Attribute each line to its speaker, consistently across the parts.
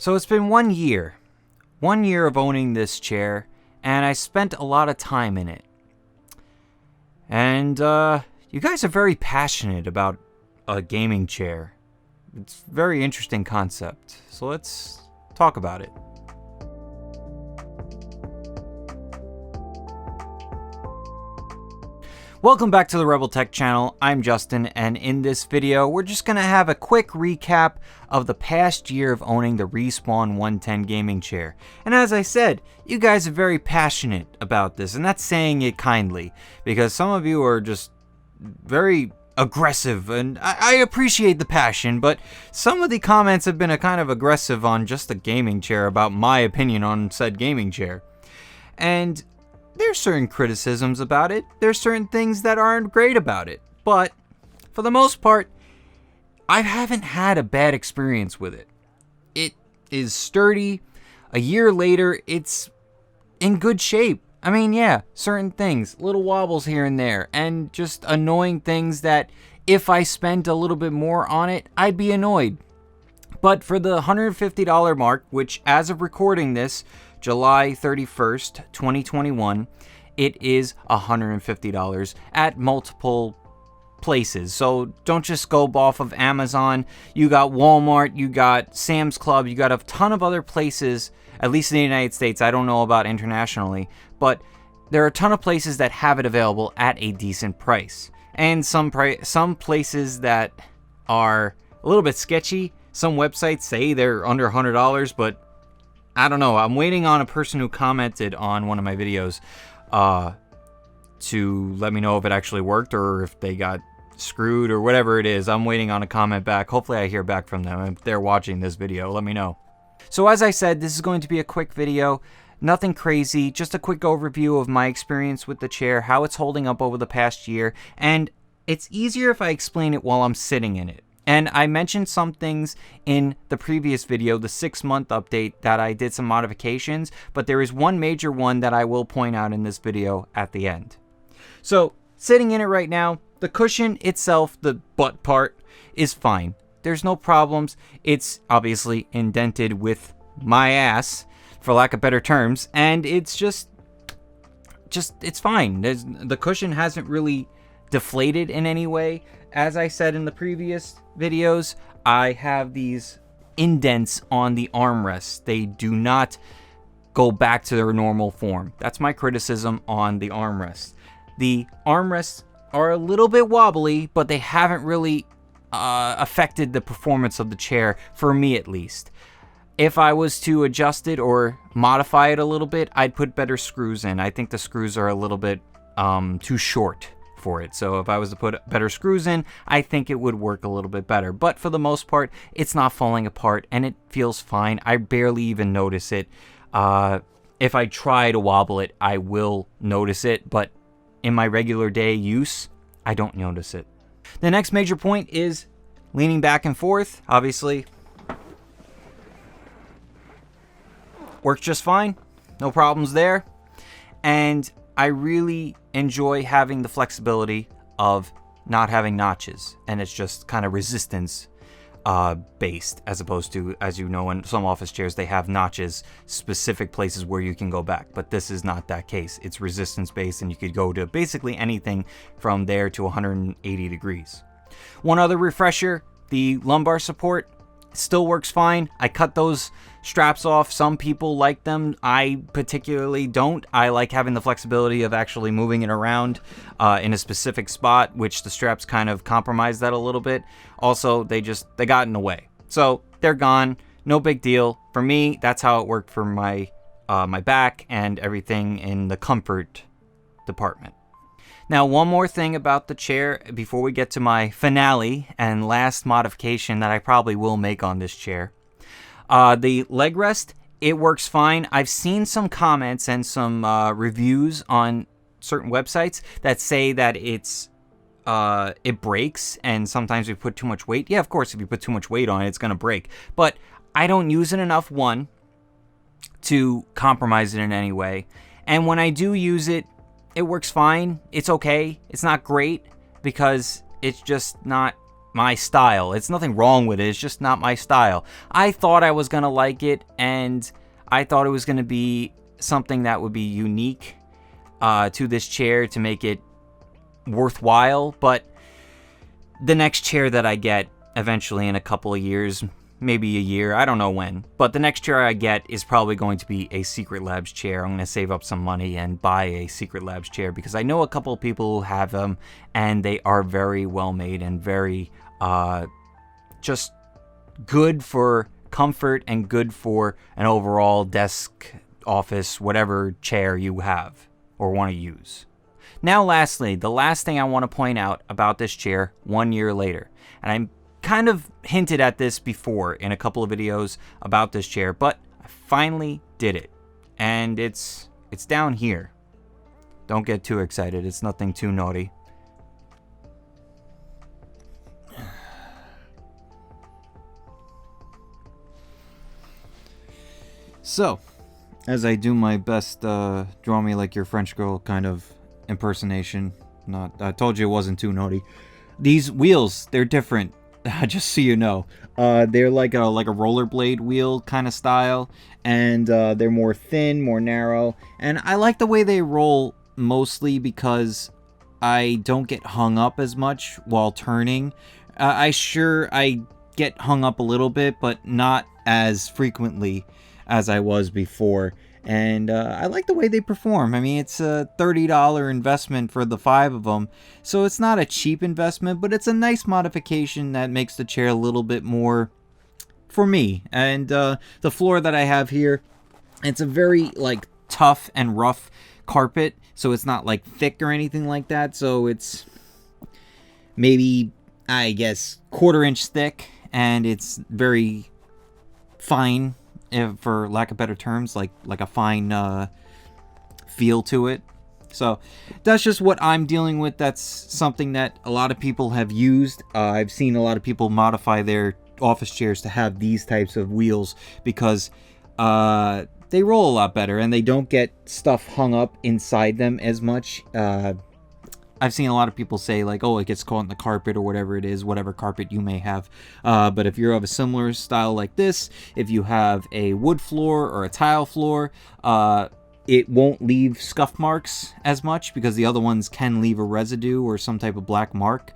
Speaker 1: So it's been 1 year. 1 year of owning this chair, and I spent a lot of time in it. And you guys are very passionate about a gaming chair. It's a very interesting concept. So let's talk about it. Welcome back to the Rebel Tech channel. I'm Justin, and in this video, we're just going to have a quick recap of the past year of owning the Respawn 110 gaming chair. And as I said, you guys are very passionate about this, and that's saying it kindly, because some of you are just very aggressive, and I appreciate the passion, but some of the comments have been a kind of aggressive on just the gaming chair about my opinion on said gaming chair. And there's certain criticisms about it. There's certain things that aren't great about it. But for the most part, I haven't had a bad experience with it. It is sturdy. A year later, it's in good shape. I mean, yeah, certain things, little wobbles here and there, and just annoying things that if I spent a little bit more on it, I'd be annoyed. But for the $150 mark, which as of recording this, July 31st, 2021, it is $150 at multiple places. So don't just go off of Amazon. You got Walmart, you got Sam's Club, you got a ton of other places, at least in the United States. I don't know about internationally, but there are a ton of places that have it available at a decent price. And some places that are a little bit sketchy. Some websites say they're under $100, but I don't know. I'm waiting on a person who commented on one of my videos to let me know if it actually worked or if they got screwed or whatever it is. I'm waiting on a comment back. Hopefully I hear back from them. If they're watching this video, let me know. So as I said, this is going to be a quick video. Nothing crazy. Just a quick overview of my experience with the chair, how it's holding up over the past year. And it's easier if I explain it while I'm sitting in it. And I mentioned some things in the previous video, the 6-month update, that I did some modifications, but there is one major one that I will point out in this video at the end. So, sitting in it right now, the cushion itself, the butt part, is fine. There's no problems. It's obviously indented with my ass, for lack of better terms, and it's just it's fine. The cushion hasn't really deflated in any way. As I said in the previous videos, I have these indents on the armrests. They do not go back to their normal form. That's my criticism on the armrests. The armrests are a little bit wobbly, but they haven't really affected the performance of the chair, for me at least. If I was to adjust it or modify it a little bit, I'd put better screws in. I think the screws are a little bit too short for it. So if I was to put better screws in, I think it would work a little bit better. But for the most part, it's not falling apart and it feels fine. I barely even notice it. If I try to wobble it, I will notice it, but in my regular day use, I don't notice it. The next major point is leaning back and forth. Obviously, works just fine. No problems there. And I really enjoy having the flexibility of not having notches, and it's just kind of resistance based, as opposed to, as you know, in some office chairs they have notches, specific places where you can go back, but this is not that case. It's resistance based, and you could go to basically anything from there to 180 degrees. One other refresher, the lumbar support still works fine. I cut those straps off. Some people like them. I particularly don't. I like having the flexibility of actually moving it around in a specific spot, which the straps kind of compromise that a little bit. Also, they got in the way. So they're gone. No big deal. For me, that's how it worked for my my back and everything in the comfort department. Now, one more thing about the chair before we get to my finale and last modification that I probably will make on this chair. The leg rest, it works fine. I've seen some comments and some reviews on certain websites that say that it breaks and sometimes we put too much weight. Yeah, of course, if you put too much weight on it, it's going to break. But I don't use it enough, one, to compromise it in any way. And when I do use it, it works fine. It's okay. It's not great because it's just not my style. It's nothing wrong with it. It's just not my style. I thought I was going to like it, and I thought it was going to be something that would be unique to this chair to make it worthwhile. But the next chair that I get eventually in a couple of years, maybe a year, I don't know when, but the next chair I get is probably going to be a Secret Labs chair. I'm going to save up some money and buy a Secret Labs chair because I know a couple of people who have them, and they are very well made and very just good for comfort and good for an overall desk, office, whatever chair you have or want to use. Now lastly, the last thing I want to point out about this chair 1 year later, and I'm kind of hinted at this before in a couple of videos about this chair, but I finally did it, and it's down here. Don't get too excited, it's nothing too naughty. So, as I do my best draw me like your French girl kind of impersonation, I told you it wasn't too naughty. These wheels, they're different. Just so you know, they're like a rollerblade wheel kind of style, and they're more thin, more narrow, and I like the way they roll mostly because I don't get hung up as much while turning. I get hung up a little bit, but not as frequently as I was before. And I like the way they perform. I mean, it's a $30 investment for the 5 of them, so it's not a cheap investment, but it's a nice modification that makes the chair a little bit more for me. And the floor that I have here, it's a very like tough and rough carpet, so it's not like thick or anything like that. So it's maybe, I guess, 1/4 inch thick, and it's very fine, for lack of better terms, like a fine feel to it. So that's just what I'm dealing with. That's something that a lot of people have used. I've seen a lot of people modify their office chairs to have these types of wheels because they roll a lot better and they don't get stuff hung up inside them as much. I've seen a lot of people say like, oh, it gets caught in the carpet or whatever it is, whatever carpet you may have. But if you're of a similar style like this, if you have a wood floor or a tile floor, it won't leave scuff marks as much because the other ones can leave a residue or some type of black mark.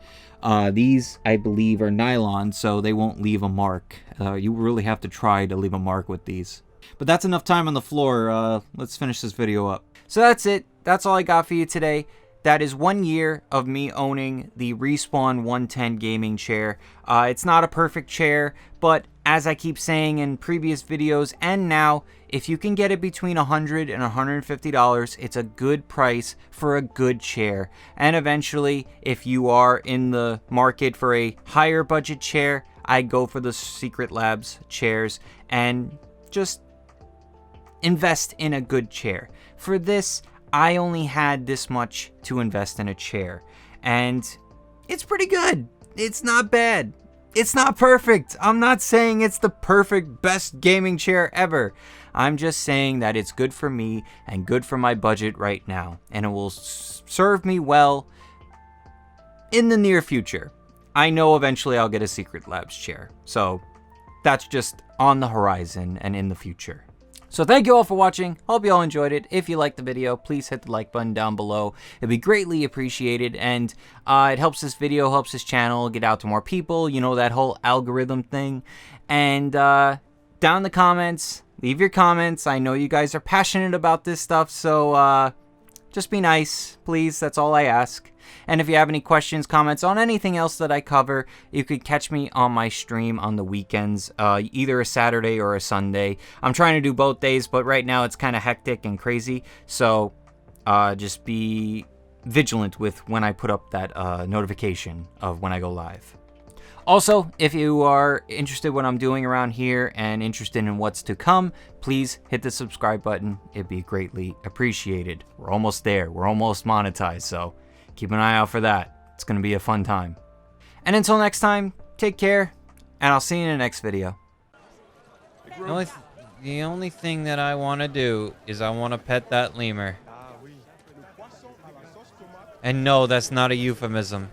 Speaker 1: These, I believe, are nylon, so they won't leave a mark. You really have to try to leave a mark with these. But that's enough time on the floor. Let's finish this video up. So that's it. That's all I got for you today. That is 1 year of me owning the Respawn 110 gaming chair. It's not a perfect chair, but as I keep saying in previous videos and now, if you can get it between $100 and $150, it's a good price for a good chair. And eventually, if you are in the market for a higher budget chair, I go for the Secret Labs chairs and just invest in a good chair. For this, I only had this much to invest in a chair, and it's pretty good. It's not bad. It's not perfect. I'm not saying it's the perfect best gaming chair ever. I'm just saying that it's good for me and good for my budget right now, and it will serve me well in the near future. I know eventually I'll get a Secret Labs chair, so that's just on the horizon and in the future. So thank you all for watching. Hope you all enjoyed it. If you liked the video, please hit the like button down below. It'd be greatly appreciated, and it helps this video, helps this channel get out to more people. You know, that whole algorithm thing. And down in the comments, leave your comments. I know you guys are passionate about this stuff, so just be nice, please. That's all I ask. And if you have any questions, comments on anything else that I cover, you could catch me on my stream on the weekends, either a Saturday or a Sunday. I'm trying to do both days, but right now it's kind of hectic and crazy. So just be vigilant with when I put up that notification of when I go live. Also, if you are interested in what I'm doing around here and interested in what's to come, please hit the subscribe button. It'd be greatly appreciated. We're almost there. We're almost monetized, so keep an eye out for that. It's going to be a fun time. And until next time, take care, and I'll see you in the next video. The only thing that I want to do is I want to pet that lemur. And no, that's not a euphemism.